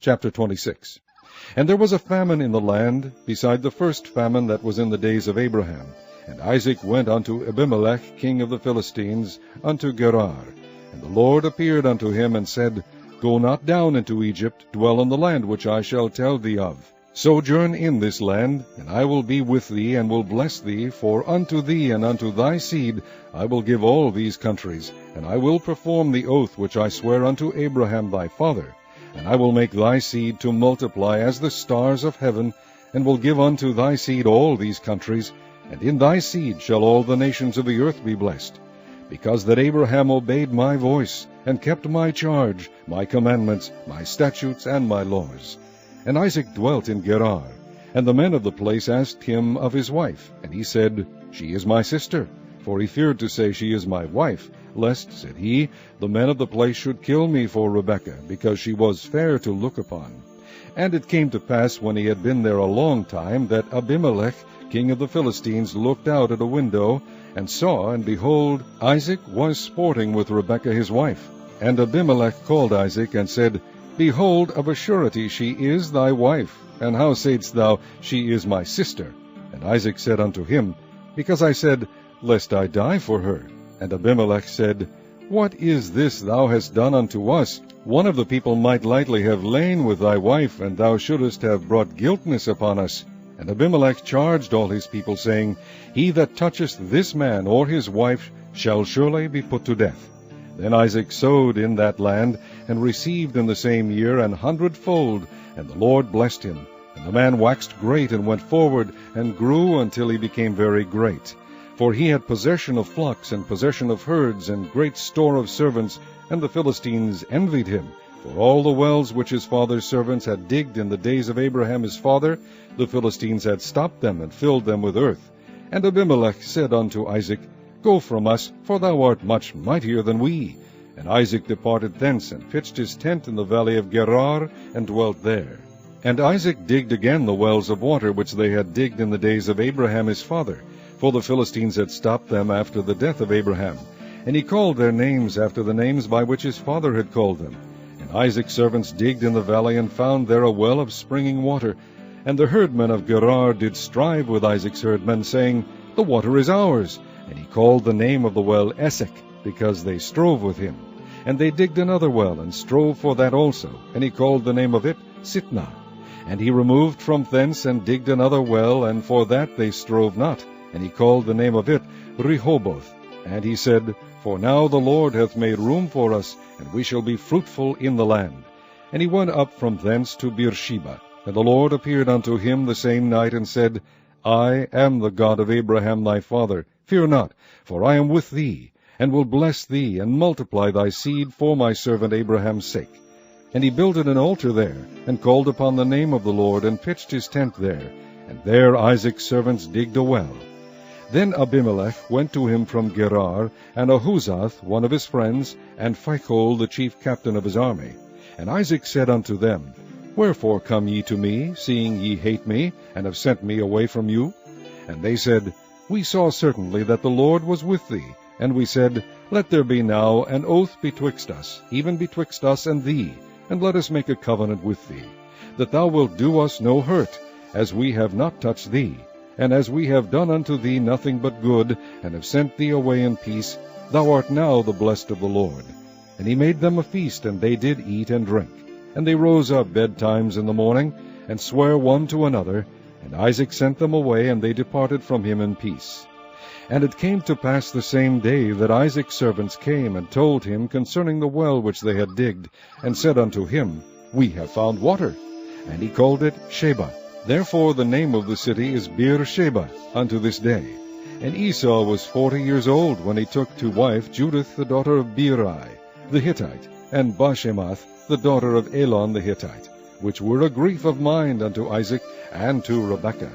Chapter 26. And there was a famine in the land, beside the first famine that was in the days of Abraham. And Isaac went unto Abimelech king of the Philistines, unto Gerar. And the Lord appeared unto him, and said, Go not down into Egypt, dwell in the land which I shall tell thee of. Sojourn in this land, and I will be with thee, and will bless thee, for unto thee and unto thy seed I will give all these countries, and I will perform the oath which I sware unto Abraham thy father. And I will make thy seed to multiply as the stars of heaven, and will give unto thy seed all these countries, and in thy seed shall all the nations of the earth be blessed. Because that Abraham obeyed my voice, and kept my charge, my commandments, my statutes, and my laws. And Isaac dwelt in Gerar. And the men of the place asked him of his wife. And he said, She is my sister. For he feared to say, She is my wife, lest, said he, the men of the place should kill me for Rebekah, because she was fair to look upon. And it came to pass, when he had been there a long time, that Abimelech, king of the Philistines, looked out at a window, and saw, and behold, Isaac was sporting with Rebekah his wife. And Abimelech called Isaac, and said, Behold, of a surety she is thy wife. And how saidst thou, She is my sister? And Isaac said unto him, Because I said, Lest I die for her. And Abimelech said, What is this thou hast done unto us? One of the people might lightly have lain with thy wife, and thou shouldest have brought guiltness upon us. And Abimelech charged all his people, saying, He that toucheth this man or his wife shall surely be put to death. Then Isaac sowed in that land, and received in the same year 100-fold, and the Lord blessed him. And the man waxed great, and went forward, and grew until he became very great. For he had possession of flocks, and possession of herds, and great store of servants, and the Philistines envied him. For all the wells which his father's servants had digged in the days of Abraham his father, the Philistines had stopped them, and filled them with earth. And Abimelech said unto Isaac, Go from us, for thou art much mightier than we. And Isaac departed thence, and pitched his tent in the valley of Gerar, and dwelt there. And Isaac digged again the wells of water which they had digged in the days of Abraham his father, for the Philistines had stopped them after the death of Abraham. And he called their names after the names by which his father had called them. And Isaac's servants digged in the valley, and found there a well of springing water. And the herdmen of Gerar did strive with Isaac's herdmen, saying, The water is ours. And he called the name of the well Esek, because they strove with him. And they digged another well, and strove for that also. And he called the name of it Sitnah. And he removed from thence, and digged another well, and for that they strove not. And he called the name of it Rehoboth. And he said, For now the Lord hath made room for us, and we shall be fruitful in the land. And he went up from thence to Beersheba. And the Lord appeared unto him the same night, and said, I am the God of Abraham thy father. Fear not, for I am with thee, and will bless thee, and multiply thy seed for my servant Abraham's sake. And he builded an altar there, and called upon the name of the Lord, and pitched his tent there. And there Isaac's servants digged a well. Then Abimelech went to him from Gerar, and Ahuzath, one of his friends, and Phicol, the chief captain of his army. And Isaac said unto them, Wherefore come ye to me, seeing ye hate me, and have sent me away from you? And they said, We saw certainly that the Lord was with thee. And we said, Let there be now an oath betwixt us, even betwixt us and thee, and let us make a covenant with thee, that thou wilt do us no hurt, as we have not touched thee. And as we have done unto thee nothing but good, and have sent thee away in peace, thou art now the blessed of the Lord. And he made them a feast, and they did eat and drink. And they rose up betimes in the morning, and sware one to another. And Isaac sent them away, and they departed from him in peace. And it came to pass the same day that Isaac's servants came, and told him concerning the well which they had digged, and said unto him, We have found water. And he called it Sheba. Therefore the name of the city is Beersheba unto this day. And Esau was 40 years old when he took to wife Judith the daughter of Beeri the Hittite, and Bashemath the daughter of Elon the Hittite, which were a grief of mind unto Isaac and to Rebekah.